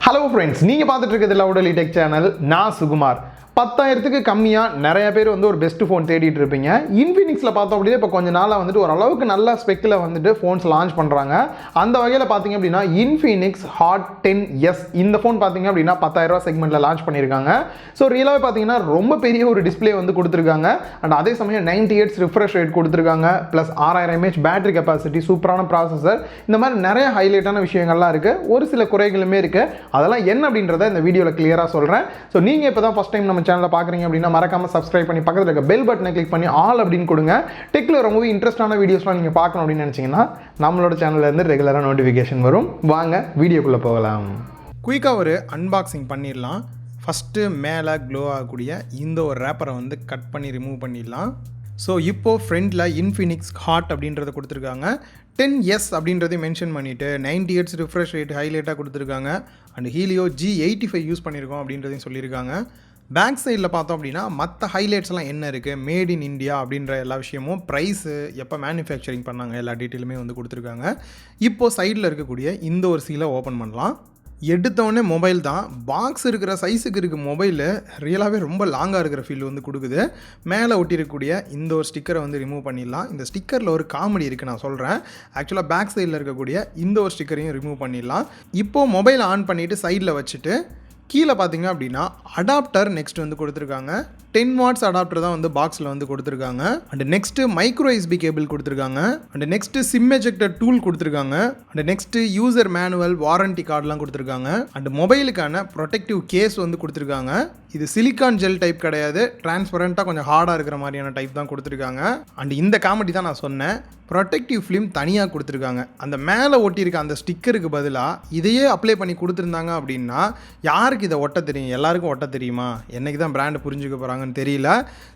Hello friends, நீங்க பார்த்துட்டு இருக்கிறது லவுடலி டெக் சேனல். நான் சுகுமார். 10,000க்கு கம்மியா நிறைய பேர் வந்து ஒரு பெஸ்ட் ஃபோன் தேடிட்டு இருப்பீங்க. இன்ஃபினிக்ஸ்ல பார்த்தோம் அப்படின்னா இப்போ கொஞ்ச நாளா வந்துட்டு ஒரு அளவுக்கு நல்ல ஸ்பெக்ல வந்துட்டு ஃபோன்ஸ் லான்ச் பண்றாங்க. அந்த வகையில் பார்த்தீங்க அப்படின்னா இன்ஃபினிக்ஸ் ஹாட் 10s இந்த ஃபோன் பார்த்தீங்க அப்படின்னா 10,000 ரூபாய் செக்மெண்ட்ல லான்ச் பண்ணியிருக்காங்க. ஸோ ரியலாகவே பார்த்தீங்கன்னா ரொம்ப பெரிய ஒரு டிஸ்பிளே வந்து கொடுத்துருக்காங்க. அண்ட் அதே சமயம் 90 Hz ரிஃப்ரெஷ் ரேட் கொடுத்துருக்காங்க. ப்ளஸ் 6000 mAh பேட்டரி கெப்பாசிட்டி, சூப்பரான ப்ராசஸர், இந்த மாதிரி நிறைய ஹைலைட்டான விஷயங்கள்லாம் இருக்கு. ஒரு சில குறைகளுமே இருக்கு. அதெல்லாம் என்ன அப்படின்றத இந்த வீடியோவில் கிளியராக சொல்றேன். ஸோ நீங்க இப்போ தான் ஃபர்ஸ்ட் டைம் நம்ம சேனலை பார்க்குறீங்க அப்படின்னா மறக்காம சப்ஸ்கிரைப் பண்ணி பக்கத்தில் இருக்க பெல் பட்டனை கிளிக் பண்ணி ஆல் அப்படின்னு கொடுங்க. டெக்ல ரொம்பவே இன்ட்ரெஸ்டான வீடியோஸ்லாம் நீங்கள் பார்க்கணும் அப்படின்னு நினச்சிங்கன்னா நம்மளோட சேனல்லேருந்து ரெகுலராக நோட்டிஃபிகேஷன் வரும். வாங்க வீடியோக்குள்ளே போகலாம். குயிக்காக ஒரு அன்பாக்சிங் பண்ணிடலாம். ஃபஸ்ட்டு மேலே க்ளோ ஆகக்கூடிய இந்த ஒரு ரேப்பரை வந்து கட் பண்ணி ரிமூவ் பண்ணிடலாம். ஸோ இப்போது ஃப்ரண்டில் இன்ஃபினிக்ஸ் ஹாட் அப்படின்றத கொடுத்துருக்காங்க. 10s அப்படின்றதையும் மென்ஷன் பண்ணிவிட்டு 90 Hz ரிஃப்ரெஷ் ரேட் ஹைலைட்டாக கொடுத்துருக்காங்க. அண்ட் ஹீலியோ G85 யூஸ் பண்ணியிருக்கோம் அப்படின்றதையும் சொல்லியிருக்காங்க. பேக் சைடில் பார்த்தோம் அப்படின்னா மற்ற ஹைலைட்ஸ்லாம் என்ன இருக்குது, மேட் இன் இந்தியா அப்படின்ற எல்லா விஷயமும், ப்ரைஸு, எப்போ மேனுஃபேக்சரிங் பண்ணாங்க, எல்லா டீட்டெயிலுமே வந்து கொடுத்துருக்காங்க. இப்போது சைடில் இருக்கக்கூடிய இந்த ஒரு சீலை ஓப்பன் பண்ணலாம். எடுத்தோடனே மொபைல் தான், பாக்ஸ் இருக்கிற சைஸுக்கு இருக்க மொபைலு ரியலாகவே ரொம்ப லாங்காக இருக்கிற ஃபீல் வந்து கொடுக்குது. மேலே ஒட்டியிருக்கக்கூடிய இந்த ஒரு ஸ்டிக்கரை வந்து ரிமூவ் பண்ணிடலாம். இந்த ஸ்டிக்கரில் ஒரு காமெடி இருக்குது, நான் சொல்கிறேன். ஆக்சுவலாக பேக் சைடில் இருக்கக்கூடிய இந்த ஒரு ஸ்டிக்கரையும் ரிமூவ் பண்ணிடலாம். இப்போது மொபைல் ஆன் பண்ணிவிட்டு சைடில் வச்சுட்டு கீழே பார்த்தீங்க அப்படின்னா அடாப்டர் நெக்ஸ்ட் வந்து கொடுத்துருக்காங்க. 10 watts அடாப்டர் தான் வந்து பாக்ஸில் வந்து கொடுத்துருக்காங்க. And next micro USB cable கொடுத்துருக்காங்க. And next sim ejector tool கொடுத்துருக்காங்க. And next user manual, warranty கார்டெலாம் கொடுத்துருக்காங்க. அண்ட் மொபைலுக்கான ப்ரொடெக்டிவ் கேஸ் வந்து கொடுத்துருக்காங்க. இது சிலிக்கான் ஜெல் டைப் கிடையாது, டிரான்ஸ்பரண்ட்டாக கொஞ்சம் ஹார்டாக இருக்கிற மாதிரியான டைப் தான் கொடுத்துருக்காங்க. அண்ட் இந்த காமெடி தான் நான் சொன்னேன், ப்ரொடெக்டிவ் ஃபிலிம் தனியாக கொடுத்துருக்காங்க. அந்த மேலே ஒட்டியிருக்க அந்த ஸ்டிக்கருக்கு பதிலாக இதையே அப்ளை பண்ணி கொடுத்துருந்தாங்க அப்படின்னா யாருக்கு இதை ஒட்ட தெரியும்? எல்லாருக்கும் ஒட்ட தெரியுமா? என்னைக்கு தான் பிராண்டு புரிஞ்சுக்க போகிறாங்கன்னு தெரியல.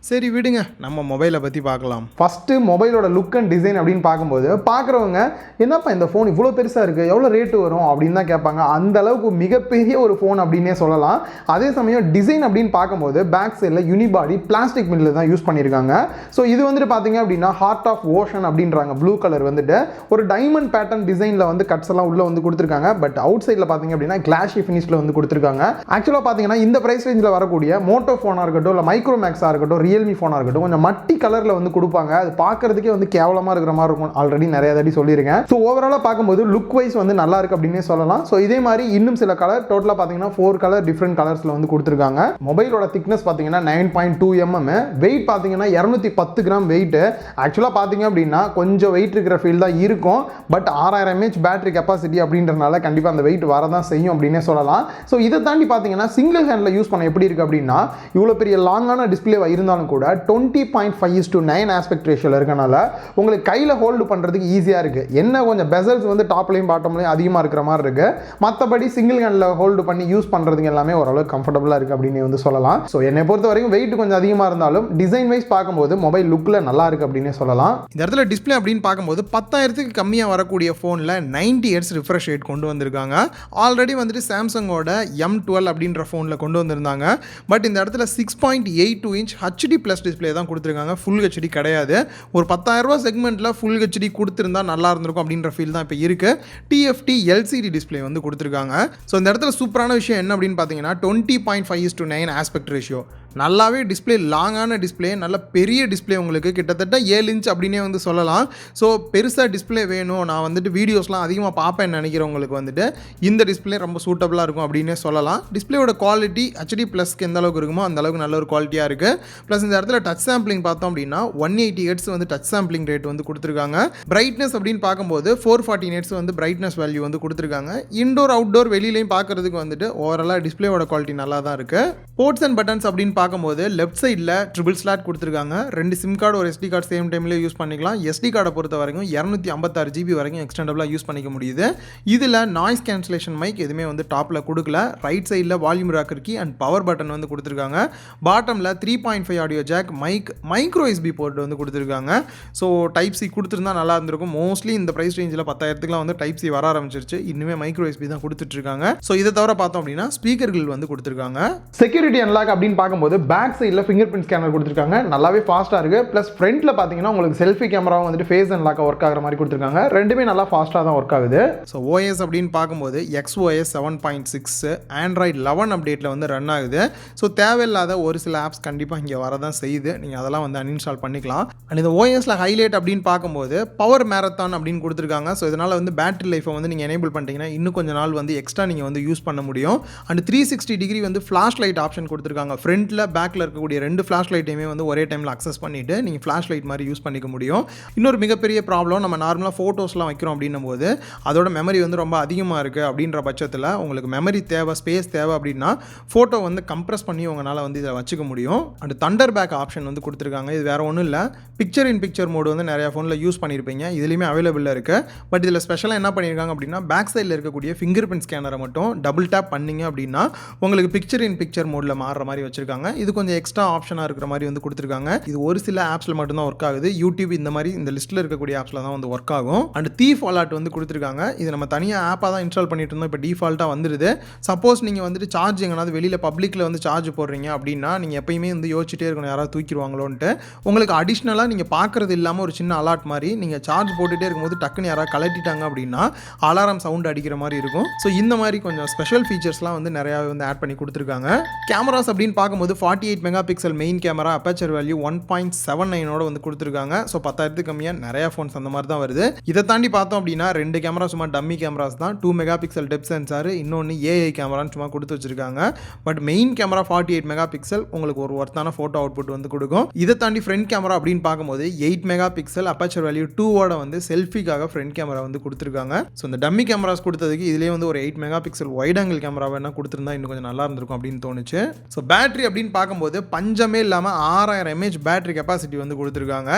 சரி விடுங்க, நம்ம மொபைலை பற்றி பார்க்கலாம். ஃபஸ்ட்டு மொபைலோட லுக் அண்ட் டிசைன் அப்படின்னு பார்க்கும்போது பார்க்குறவங்க என்னப்பா இந்த ஃபோன் இவ்வளோ பெருசாக இருக்குது, எவ்வளோ ரேட்டு வரும் அப்படின்னு தான் கேட்பாங்க. அந்த அளவுக்கு மிகப்பெரிய ஒரு ஃபோன் அப்படின்னே சொல்லலாம். அதே சமயம் டிசைன் அப்படின்னு பார்க்கும்போது பேக் சைடில் யூனிபாடி பிளாஸ்டிக் மில்ல தான் யூஸ் பண்ணியிருக்காங்க. ஸோ இது வந்துட்டு பார்த்தீங்க அப்படின்னா ஹார்ட் ஆஃப் ஓஷன் அப்படின்ற ப்ளூ கலர் வந்துட்டு ஒரு டைமண்ட் பேட்டர்ன் டிசைன்ல வந்து கட்ஸ் எல்லாம் உள்ள வந்து கொடுத்துருக்காங்க. பட் அவுட் சைடில் பார்த்தீங்க அப்படின்னா கிளாஷி ஃபினிஷ்ல வந்து கொடுத்துருக்காங்க. ஆக்சுவலாக பார்த்தீங்கன்னா இந்த பிரைஸ் ரேஞ்சில் வரக்கூடிய மோட்டோ ஃபோனாக இருக்கட்டும், இல்லை மைக்ரோமேக்ஸாக இருக்கட்டும், ரியல்மி ஃபோனாக இருக்கட்டும், கொஞ்சம் மட்டி கலரில் வந்து கொடுப்பாங்க. அது பார்க்கறதுக்கே வந்து கேவலமாக இருக்கிற மாதிரி இருக்கும். ஆல்ரெடி நிறைய தடி சொல்லியிருக்கேன். ஸோ ஓவராலாக பார்க்கும்போது லுக் வைஸ் வந்து நல்லா இருக்கு அப்படின்னே சொல்லலாம். ஸோ இதே மாதிரி இன்னும் சில கலர், டோட்டலாக பார்த்தீங்கன்னா 4 கலர் டிஃப்ரெண்ட் கலர்ஸில் வந்து கொடுத்துருக்காங்க. மொபைலோட திக்னஸ் பார்த்தீங்கன்னா 9.2 mm, வெயிட் பார்த்தீங்கன்னா 210 கிராம் வெயிட். ஆக்சுவலாக பார்த்தீங்க அப்படின்னா கொஞ்சம் வெயிட் இருக்கிற ஃபீல் தான் இருக்கும். பட் 6000 mAh பேட்டரி கெப்பாசிட்டி அப்படின்றனால கண்டிப்பாக அந்த வெயிட் வரதான் செய்யும் அப்படின்னே சொல்லலாம். ஸோ இதை தாண்டி பார்த்தீங்கன்னா சிங்கிள் ஹேண்டில் யூஸ் பண்ண எப்படி இருக்குது அப்படின்னா, இவ்வளோ பெரிய லாங்கான டிஸ்பிளேவாக இருந்தாலும் கூட 20.5:9 ஆஸ்பெக்ட் ரேஷியோவில் இருக்கனால உங்களுக்கு கையில் ஹோல்டு பண்ணுறதுக்கு ஈஸியாக இருக்குது. என்ன கொஞ்சம் பெசல்ஸ் வந்து டாப்லையும் பாட்டம்லையும் அதிகமாக இருக்கிற மாதிரி இருக்குது. மற்றபடி சிங்கிள் ஹேண்டில் ஹோல்டு பண்ணி யூஸ் பண்ணுறதுக்கு எல்லாமே ஓரளவுக்கு கம்ஃபர்டபுளாக இருக்குது அப்படின்னு வந்து சொல்லலாம். ஸோ என்னை பொறுத்த வரைக்கும் வெயிட் கொஞ்சம் அதிகமாக இருந்தாலும் டிசைன் வைஸ் பார்க்கும்போது மொபைல் லுக்கில் நல்லா இருக்குது அப்படின்னே சொல்லலாம். இந்த இடத்துல டிஸ்பிளே அப்படின்னு பார்க்கும்போது 10,000க்கு கம்மியாக வரக்கூடிய ஃபோனில் 90 Hz ரிஃப்ரெஷ் ரேட் கொண்டு வந்திருக்காங்க. ஆல்ரெடி வந்துட்டு சாம்சங்கோட M12 அப்படின்ற ஃபோனில் கொண்டு வந்திருந்தாங்க. பட் இந்த இடத்துல 6.82 inch HD ப்ளஸ் டிஸ்பிளே தான் கொடுத்துருக்காங்க. ஃபுல் HD கிடையாது. ஒரு 10,000 ரூபா செக்மெண்ட்டில் ஃபுல் HD கொடுத்துருந்தா நல்லா இருந்திருக்கும் அப்படின்ற ஃபீல் தான் இப்போ இருக்குது. TFT LCD டிஸ்பிளே வந்து கொடுத்துருக்காங்க. ஸோ இந்த இடத்துல சூப்பரான விஷயம் என்ன அப்படின்னு பார்த்தீங்கன்னா 20.5:9 ஆஸ்பெக்ட் ரேஷியோ. நல்லாவே டிஸ்பிளே, லாங்கான டிஸ்பிளே, நல்ல பெரிய டிஸ்பிளே, உங்களுக்கு கிட்டத்தட்ட 7 inch அப்படின்னே வந்து சொல்லலாம். ஸோ பெருசாக டிஸ்பிளே வேணும், நான் வந்துட்டு வீடியோஸ்லாம் அதிகமாக பார்ப்பேன்னு நினைக்கிறவங்களுக்கு வந்துட்டு இந்த டிஸ்பிளே ரொம்ப சூட்டபுளாக இருக்கும் அப்படின்னே சொல்லலாம். டிஸ்பிளேயோட குவாலிட்டி HD ப்ளஸ்க்கு எந்த அளவுக்கு இருக்குமோ அந்த அளவுக்கு நல்ல ஒரு குவாலிட்டியாக இருக்குது. ப்ளஸ் இந்த இடத்துல டச் சாம்பிளிங் பார்த்தோம் அப்படின்னா 180 Hz வந்து டச் சாம்பிளிங் ரேட் வந்து கொடுத்துருக்காங்க. பிரைட்னஸ் அப்படின்னு பார்க்கும்போது 440 nits வந்து பிரைட்னஸ் வேல்யூ வந்து கொடுத்துருக்காங்க. இன்டோர் அவுட்டோர் வெளியிலையும் பார்க்கறதுக்கு வந்துட்டு ஓவராலாக டிஸ்பிளேயோட குவாலிட்டி நல்லா தான் இருக்குது. போர்ட்ஸ் அண்ட் பட்டன்ஸ் அப்படின்னு பார்க்கும்போது லெஃப்ட் சைடில் ட்ரிபிள் ஸ்லாட் கொடுத்துருக்காங்க. 2 சிம் கார்டு, ஒரு SD கார்டு சேம் டைம்லேயே யூஸ் பண்ணிக்கலாம். SD கார்டை பொறுத்த வரைக்கும் 256 GB வரைக்கும் எக்ஸ்டெண்டபிளாக யூஸ் பண்ணிக்க முடியுது. இதில் நாய்ஸ் கேன்சலேஷன் மைக் எதுவுமே வந்து டாப்பில் கொடுக்கல. ரைட் சைடில் volume rocker key and power button வந்து கொடுத்துருக்காங்க. பாட்டமில் 3.5 audio jack, micro SD port வந்து கொடுத்துருக்காங்க. ஸோ டைப் சி கொடுத்துருந்தா நல்லா இருந்திருக்கும். மோஸ்ட்லி இந்த ப்ரைஸ் ரேஞ்சில் 10,000க்குலாம் வந்து டைப் சி வர ஆரம்பிச்சிருச்சு. இன்னுமே மைக்ரோ எஸ்பி தான் கொடுத்துட்ருக்காங்க. ஸோ இதை தவிர பார்த்தோம் அப்படின்னா ஸ்பீக்கர்கள் வந்து கொடுத்துருக்காங்க. செக்யூரிட்டி அன்லாக் அப்படின்னு பார்க்கும்போது பார்க்கும்போது பேக் சைடில் ஃபிங்கர் பிரிண்ட் ஸ்கேனர் கொடுத்துருக்காங்க, நல்லாவே ஃபாஸ்ட்டாக இருக்குது. ப்ளஸ் ஃப்ரண்ட்டில் பார்த்தீங்கன்னா உங்களுக்கு செல்ஃபி கேமராவும் வந்துட்டு ஃபேஸ் அண்ட் லாக்காக ஒர்க் ஆகிற மாதிரி கொடுத்துருக்காங்க. ரெண்டுமே நல்லா ஃபாஸ்ட்டாக தான் ஒர்க் ஆகுது. ஸோ ஓஎஸ் அப்படின்னு பார்க்கும்போது XOS 7.6 ஆண்ட்ராய்டு 11 அப்டேட்டில் வந்து ரன் ஆகுது. ஸோ தேவையில்லாத ஒரு சில ஆப்ஸ் கண்டிப்பாக இங்கே வரதான் செய்யுது, நீங்கள் அதெல்லாம் வந்து அன்இன்ஸ்டால் பண்ணிக்கலாம். அண்ட் இந்த ஓஎஸில் ஹைலைட் அப்படின்னு பார்க்கும்போது பவர் மேரத்தான் அப்படின்னு கொடுத்துருக்காங்க. ஸோ இதனால் வந்து பேட்டரி லைஃபை வந்து நீங்கள் எனேபிள் பண்ணிட்டீங்கன்னா இன்னும் கொஞ்சம் நாள் வந்து எக்ஸ்ட்ரா நீங்கள் வந்து யூஸ் பண்ண முடியும். அண்ட் 360 டிகிரி வந்து ஃப்ளாஷ் லைட் ஆப்ஷன் கொடுத்துருக்காங்க. ஃப்ரண்ட்டில் பேக்கில் இருக்கக்கூடிய 2 ஃப்ளாஷ் லைட்டையுமே வந்து ஒரே டைமில் அக்சஸ் பண்ணிவிட்டு நீங்கள் ஃப்ளாஷ் லைட் மாதிரி யூஸ் பண்ணிக்க முடியும். இன்னொரு மிகப்பெரிய ப்ராப்ளம், நம்ம நார்மலாக ஃபோட்டோஸ்லாம் வைக்கிறோம் அப்படின்னும் போது அதோட மெமரி வந்து ரொம்ப அதிகமாக இருக்குது அப்படின்ற பட்சத்தில் உங்களுக்கு மெமரி தேவை, ஸ்பேஸ் தேவை அப்படின்னா ஃபோட்டோ வந்து கம்ப்ரஸ் பண்ணி உங்களால் வந்து இதை வச்சுக்க முடியும். அண்ட் தண்டர் பேக் ஆப்ஷன் வந்து கொடுத்துருக்காங்க. இது வேறு ஒன்றும் இல்லை, பிக்சர் இன் பிக்சர் மோடு வந்து நிறையா ஃபோனில் யூஸ் பண்ணியிருப்பீங்க, இதுலேயுமே அவைலபிளாக இருக்குது. பட் இதில் ஸ்பெஷலாக என்ன பண்ணியிருக்காங்க அப்படின்னா பேக் சைடில் இருக்கக்கூடிய ஃபிங்கர் பிரிண்ட் ஸ்கேனரை மட்டும் டபுள் டேப் பண்ணிங்க அப்படின்னா உங்களுக்கு பிக்சர் இன் பிக்சர் மோடில் மாறுற மாதிரி வச்சுருக்காங்க. இது கொஞ்சம் எக்ஸ்ட்ரா ஆப்ஷனாக இருக்கிற மாதிரி வந்து கொடுத்துருக்காங்க. இது ஒரு சில ஆப்ஸில் மட்டும்தான் ஒர்க் ஆகுது. யூடியூப் இந்த மாதிரி இந்த லிஸ்ட்டில் இருக்கக்கூடிய ஆப்ஸில் தான் வந்து ஒர்க் ஆகும். அண்ட் தீஃப் அலர்ட் வந்து கொடுத்துருக்காங்க. இது நம்ம தனியாக ஆப்பாக தான் இன்ஸ்டால் பண்ணிட்டு இருந்தோம், இப்போ டிஃபால்ட்டாக வந்துடுது. சப்போஸ் நீங்கள் வந்துட்டு சார்ஜ் எங்கேனாவது வெளியில் பப்ளிக்கில் வந்து சார்ஜ் போடுறீங்க அப்படின்னா நீங்கள் எப்பயுமே வந்து யோசிச்சுட்டே இருக்கணும் யாராவது தூக்கிடுவாங்களோன்ட்டு. உங்களுக்கு அடிஷ்னலாக நீங்கள் பார்க்குறது இல்லாமல் ஒரு சின்ன அலர்ட் மாதிரி நீங்கள் சார்ஜ் போட்டுகிட்டே இருக்கும்போது டக்குன்னு யாராவது கலட்டிட்டாங்க அப்படின்னா அலாரம் சவுண்ட் அடிக்கிற மாதிரி இருக்கும். ஸோ இந்த மாதிரி கொஞ்சம் ஸ்பெஷல் ஃபீச்சர்ஸ்லாம் வந்து நிறையாவே வந்து ஆட் பண்ணி கொடுத்துருக்காங்க. கேமராஸ் அப்படின்னு பார்க்கும்போது 48 mega pixel main camera, aperture value 1.79 வந்து கொடுத்துருக்காங்க. ஸோ 10,000 கம்மியாக நிறையா ஃபோன்ஸ் அந்த மாதிரி தான் வருது. இதை தாண்டி பார்த்தோம் அப்படின்னா 2 கேமரா சும்மா டம்மி கேமராஸ் தான். 2 மெகா பிக்சல் டெப்த் சென்சார், இன்னொன்று ஏஐ கேமரான்னு சும்மா கொடுத்து வச்சிருக்காங்க. But main camera 48 mega pixel உங்களுக்கு ஒரு ஒர்த்தான ஃபோட்டோ அவுட்புட் வந்து கொடுக்கும். இதை தாண்டி ஃப்ரண்ட் கேமரா அப்படின்னு பார்க்கும்போது 8 மெகா பிக்சல் அப்பேச்சர் வேல்யூ 2 வந்து செல்ஃபிக்காக ஃப்ரண்ட் கேமரா வந்து கொடுத்துருக்காங்க. ஸோ இந்த டம்மி கேமராஸ் கொடுத்ததுக்கு இதுலேயே வந்து ஒரு 8 mega pixel white angle camera வேணா கொடுத்துருந்தா இன்னும் கொஞ்சம் நல்லா இருந்திருக்கும் அப்படின்னு தோணுச்சு. ஸோ பேட்டரி அப்படின்னு பார்க்கும்போது பஞ்சமே இல்லாமல் 6000 mAh பேட்டரி கெப்பாசிட்டி வந்து கொடுத்துருக்காங்க.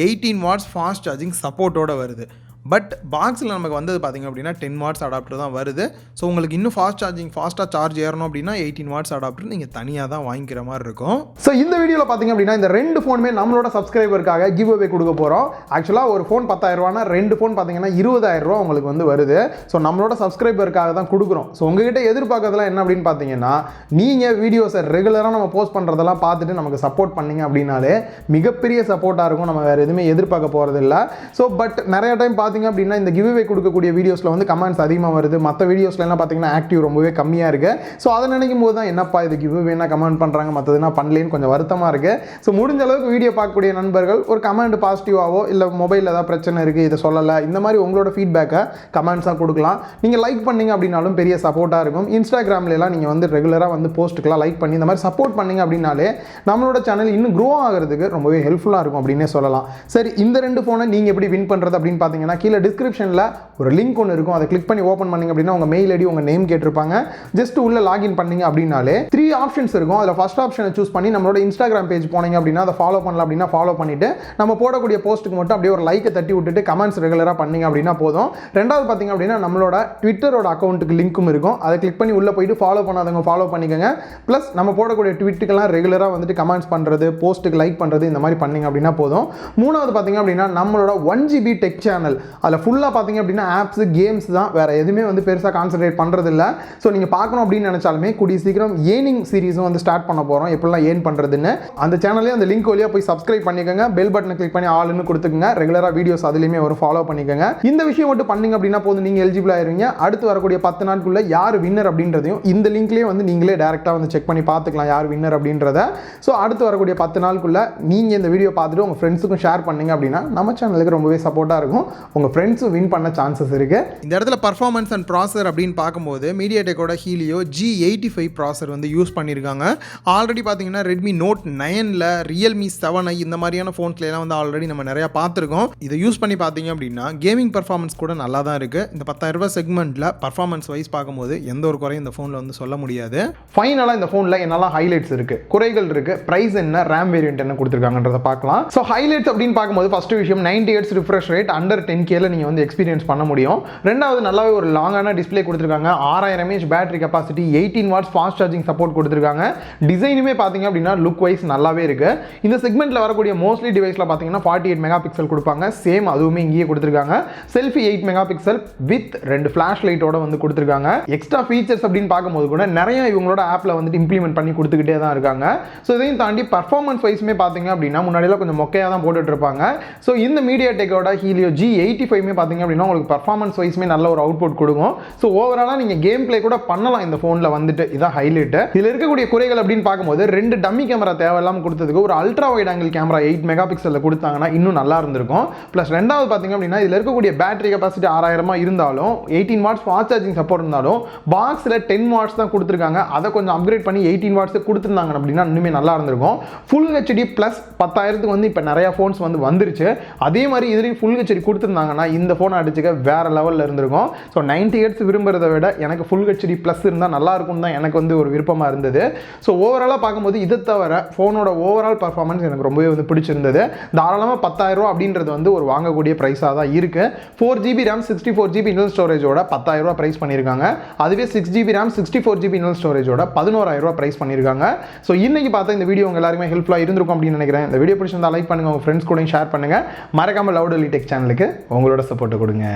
18 வாட்ஸ் ஃபாஸ்ட் சார்ஜிங் சப்போர்ட்டோட வருது. பட் பாக்ஸில் நமக்கு வந்தது பார்த்திங்க அப்படின்னா 10 வாட்ஸ் அடாப்டர் தான் வருது. ஸோ உங்களுக்கு இன்னும் ஃபாஸ்ட்டாக சார்ஜ் ஏறணும் அப்படின்னா 18 வாட்ஸ் அடாப்டர் நீங்கள் தனியாக தான் வாங்கிக்கிற மாதிரி இருக்கும். ஸோ இந்த வீடியோவில் பார்த்திங்க அப்படின்னா இந்த 2 ஃபோனுமே நம்மளோட சப்ஸ்கிரைபருக்காக கிவ் அவே கொடுக்க போகிறோம். ஆக்சுவலாக ஒரு ஃபோன் 10,000 2 ஃபோன் பார்த்தீங்கன்னா 20,000 உங்களுக்கு வந்து வருது. ஸோ நம்மளோட சப்ஸ்கிரைபருக்காக தான் கொடுக்குறோம். ஸோ உங்ககிட்ட எதிர்பார்க்கறதுலாம் என்ன அப்படின்னு பார்த்தீங்கன்னா நீங்கள் வீடியோஸை ரெகுலராக நம்ம போஸ்ட் பண்ணுறதெல்லாம் பார்த்துட்டு நமக்கு சப்போர்ட் பண்ணிங்க அப்படின்னாலே மிகப்பெரிய சப்போர்ட்டாக இருக்கும். நம்ம வேறு எதுவுமே எதிர்பார்க்க போகிறது இல்லை. ஸோ பட் நிறைய டைம் அப்படின்னா இந்த கிவ் அவே கொடுக்கக்கூடிய வீடியோஸ்ல வந்து கமெண்ட்ஸ் அதிகமாக வருது. மற்ற வீடியோஸ்ல எல்லாம் பார்த்தீங்கன்னா ஆக்டிவ் ரொம்பவே கம்மியாக இருக்கு. ஸோ அதை நினைக்கும் போது தான் என்னப்பா இது கிவ் அவேனா கமெண்ட் பண்ணுறாங்க, மற்றதுனா பண்ணலேன்னு கொஞ்சம் வருத்தமாக இருக்கு. ஸோ முடிஞ்ச அளவுக்கு வீடியோ பார்க்கக்கூடிய நண்பர்கள் ஒரு கமெண்ட் பாசிட்டிவாவோ இல்லை மொபைலில் ஏதாவது பிரச்சனை இருக்குது இதை சொல்லலை இந்த மாதிரி உங்களோட ஃபீட்பேக்கை கமெண்ட்ஸாக கொடுக்கலாம். நீங்கள் லைக் பண்ணீங்க அப்படின்னாலும் பெரிய சப்போர்ட்டாக இருக்கும். இன்ஸ்டாகிராம்லாம் நீங்கள் வந்து ரெகுலராக வந்து போஸ்ட்டுக்கெல்லாம் லைக் பண்ணி இந்த மாதிரி சப்போர்ட் பண்ணீங்க அப்படின்னாலே நம்மளோட சேனல் இன்னும் க்ரோ ஆகிறதுக்கு ரொம்பவே ஹெல்ப்ஃபுல்லாக இருக்கும் அப்படின்னே சொல்லலாம். சரி, இந்த 2 ஃபோனை நீங்கள் எப்படி வின் பண்ணுறது அப்படின்னு பார்த்தீங்கன்னா கீழே டிஸ்கிரிப்ஷனில் ஒரு லிங்க் ஒன்று இருக்கும். அதை கிளிக் பண்ணி ஓப்பன் பண்ணிங்க அப்படின்னா உங்கள் மெயில் ஐடி உங்கள் நேம் கேட்டிருப்பாங்க. ஜஸ்ட் உள்ள லாகின் பண்ணிங்க அப்படின்னாலே 3 ஆப்ஷன்ஸ் இருக்கும். அதில் ஃபர்ஸ்ட் ஆப்ஷனை சூஸ் பண்ணி நம்மளோட இன்ஸ்டாகிராம் பேஜ் போனீங்க அப்படின்னா அதை ஃபாலோ பண்ணலாம். அப்படின்னா ஃபாலோ பண்ணிவிட்டு நம்ம போடக்கூடிய போஸ்ட்டுக்கு மட்டும் அப்படியே ஒரு லைக்கை தட்டி விட்டுட்டு கமெண்ட்ஸ் ரெகுலராக பண்ணிங்க அப்படின்னா போதும். ரெண்டாவது பார்த்தீங்க அப்படின்னா நம்மளோட ட்விட்டரோட அக்கௌண்ட்டுக்கு லிங்க்கும் இருக்கும். அதை கிளிக் பண்ணி உள்ளே போயிட்டு ஃபாலோ பண்ணாதவங்க ஃபாலோ பண்ணிக்கோங்க. ப்ளஸ் நம்ம போடக்கூடிய ட்விட்டுக்கெல்லாம் ரெகுலராக வந்துட்டு கமெண்ட்ஸ் பண்ணுறது, போஸ்ட்டுக்கு லைக் பண்ணுறது இந்த மாதிரி பண்ணிங்க அப்படின்னா போதும். மூணாவது பார்த்தீங்க அப்படின்னா நம்மளோட 1GB டெக் சேனல், அதில் ஃபுல்லாக பார்த்தீங்க அப்படின்னா ஆப்ஸ் கேம்ஸ் தான், வேறு எதுவுமே வந்து பெருசாக கான்சன்ட்ரேட் பண்ணுறது இல்லை. ஸோ நீங்கள் பார்க்கணும் அப்படின்னு நினச்சாலுமே கூடிய சீக்கிரம் ஏர்னிங் சீரிஸும் வந்து ஸ்டார்ட் பண்ண போகிறோம். எப்படிலாம் ஏர்ன் பண்ணுறதுன்னு அந்த சேனலே அந்த லிங்க் வழியாக போய் சப்ஸ்கிரைப் பண்ணிக்கோங்க. பெல் பட்டனை கிளிக் பண்ணி ஆல்னு கொடுத்துக்கோங்க. ரெகுலராக வீடியோஸ் அதுலேயுமே ஒரு ஃபாலோ பண்ணிக்கோங்க. இந்த விஷயம் மட்டும் பண்ணிங்க அப்படின்னா போதும், நீங்கள் எலிஜிபிள் ஆயிருவீங்க. அடுத்து வரக்கூடிய 10 நாட்குள்ளே யார் வின்னர் அப்படின்றதையும் இந்த லிங்க்லேயே வந்து நீங்களே டேரெக்டாக வந்து செக் பண்ணி பார்த்துக்கலாம் யார் வின்னர் அப்படின்றத. ஸோ அடுத்து வரக்கூடிய 10 நாளுக்குள்ளே நீங்கள் இந்த வீடியோ பார்த்துட்டு உங்கள் ஃப்ரெண்ட்ஸுக்கும் ஷேர் பண்ணிங்க அப்படின்னா நம்ம சேனலுக்கு ரொம்பவே சப்போர்ட்டாக இருக்கும். உங்கள் ஃப்ரெண்ட்ஸும் வின் பண்ண சான்சஸ் இருக்கு. இந்த இடத்துல பர்ஃபார்மன்ஸ் அண்ட் ப்ராசர் அப்படின்னு பார்க்கும்போது மீடியாடெக்கோட ஹீலியோ G85 ப்ராசர் வந்து யூஸ் பண்ணியிருக்காங்க. ஆல்ரெடி பார்த்தீங்கன்னா ரெட்மி நோட் 9ல் ரியல்மி 7i இந்த மாதிரியான ஃபோன்ஸ்லாம் வந்து ஆல்ரெடி நம்ம நிறையா பார்த்துருக்கோம். இதை யூஸ் பண்ணி பார்த்தீங்க அப்படின்னா கேமிங் பர்ஃபார்மன்ஸ் கூட நல்லா தான் இருக்குது. இந்த 10,000 செக்மெண்ட்டில் பர்ஃபார்மன்ஸ் வைஸ் பார்க்கும்போது எந்த ஒரு குறையும் இந்த ஃபோனில் வந்து சொல்ல முடியாது. ஃபைனலாக இந்த ஃபோனில் என்னெல்லாம் ஹைலைட்ஸ் இருக்குது, குறைகள் இருக்குது, ப்ரைஸ் என்ன, ரேம் வேரியன்ட் என்ன கொடுத்துருக்காங்கன்றதை பார்க்கலாம். ஸோ ஹைலைட்ஸ் அப்படின்னு பார்க்கும்போது ஃபர்ஸ்ட் விஷயம் 90 Hz refresh rate under 10K 4Kல நீங்கள் வந்து எக்ஸ்பீரியன்ஸ் பண்ண முடியும். ரெண்டாவது நல்லாவே ஒரு லாங்கான டிஸ்பிளே கொடுத்துருக்காங்க. 6000 mAh battery capacity, 18 watts fast charging support கொடுத்துருக்காங்க. டிசைனுமே பார்த்தீங்க அப்படின்னா லுக் வைஸ் நல்லாவே இருக்கு. இந்த செக்மெண்ட்டில் வரக்கூடிய மோஸ்ட்லி டிவைஸில் பார்த்தீங்கன்னா 48 மெகா பிக்சல் கொடுப்பாங்க. சேம் அதுவுமே இங்கேயே கொடுத்துருக்காங்க. Selfie 8 mega pixel with 2 flash லைட்டோட வந்து கொடுத்துருக்காங்க. எக்ஸ்ட்ரா ஃபீச்சர்ஸ் அப்படின்னு பார்க்கும்போது கூட நிறைய இவங்களோட ஆப்பில் வந்துட்டு இம்ப்ளிமெண்ட் பண்ணி கொடுத்துக்கிட்டே தான் இருக்காங்க. ஸோ இதையும் தாண்டி பர்ஃபார்மன்ஸ் வைஸ்மே பார்த்தீங்க அப்படின்னா முன்னாடியெல்லாம் கொஞ்சம் மொக்கையாக தான் போட்டுட்டு இருப்பாங்க. ஸோ இந்த மீடியாடெக்கோட Helio G85 பார்த்தீங்க அப்படின்னா உங்களுக்கு பர்ஃபார்மன்ஸ் வைஸ்மே நல்ல ஒரு அவுட்புட் கொடுக்கும். ஸோ ஓவராலாக நீங்கள் கேம் பிளே கூட பண்ணலாம் இந்த ஃபோனில் வந்துட்டு. இதான் ஹைலைட். இதில் இருக்கக்கூடிய குறைகள் அப்படின்னு பார்க்கும்போது 2 டம்மி கேமரா தேவையில்லாமல் கொடுத்ததுக்கு ஒரு ultra wide angle camera 8 mega பிக்சலில் கொடுத்தாங்கன்னா இன்னும் நல்லா இருந்திருக்கும். ப்ளஸ் ரெண்டாவது பார்த்தீங்க அப்படின்னா இதில் இருக்கக்கூடிய பேட்டரி கெப்பாசிட்டி 6000 இருந்தாலும் 18 வாட்ஸ் ஃபாஸ்ட் சார்ஜிங் சப்போர்ட் இருந்தாலும் பாக்ஸில் 10 வாட்ஸ் தான் கொடுத்துருக்காங்க. அதை கொஞ்சம் அப்கிரேட் பண்ணி 18 வாட்ஸ் கொடுத்துருந்தாங்க அப்படின்னா இன்னுமே நல்லா இருந்திருக்கும். ஃபுல் ஹெச்டி ப்ளஸ் 10,000க்கு வந்து இப்போ நிறையா ஃபோன்ஸ் வந்து வந்துருச்சு. அதே மாதிரி இதுலேயும் ஃபுல் ஹெச்டி கொடுத்துருந்தாங்கன்னா இந்த ஃபோனை அடிச்சுக்க வேற லெவலில் இருந்திருக்கும். ஸோ 90 ஹெர்ட்ஸ் விரும்புறதை விட எனக்கு ஃபுல் ஹெச்டி ப்ளஸ் இருந்தால் நல்லா இருக்கும் தான் எனக்கு வந்து ஒரு விருப்பமாக இருந்தது. ஸோ ஓவராலாக பார்க்கும்போது இதை தவிர ஃபோனோட ஓவரால் பர்ஃபார்மன்ஸ் எனக்கு ரொம்பவே வந்து பிடிச்சிருந்தது. தாராளமாக 10,000 ரூபா அப்படின்றது வந்து ஒரு வாங்கக்கூடிய ப்ரைஸாக தான் இருக்குது. 4GB RAM 64GB இன்டர்னல் ஸ்டோரேஜோட 10,000 ரூபா ப்ரைஸ் பண்ணியிருக்காங்க. அதுவே 6GB RAM 64GB இன்டர்னல் ஸ்டோரேஜோட 11,000 ரூபா ப்ரைஸ் பண்ணியிருக்காங்க. ஸோ இன்னைக்கு பார்த்தா இந்த வீடியோ உங்கள் எல்லாருமே ஹெல்ப்ஃபுல்லாக இருந்திருக்கும் அப்படின்னு நினைக்கிறேன். இந்த வீடியோ பிடிச்சிருந்தா லைக் பண்ணுங்கள், உங்கள் ஃப்ரெண்ட்ஸ் கூட ஷேர் பண்ணுங்கள். மறக்காமல் லவுட் எலி டெக் சேனலுக்கு உங்களோட சப்போர்ட்டை கொடுங்க.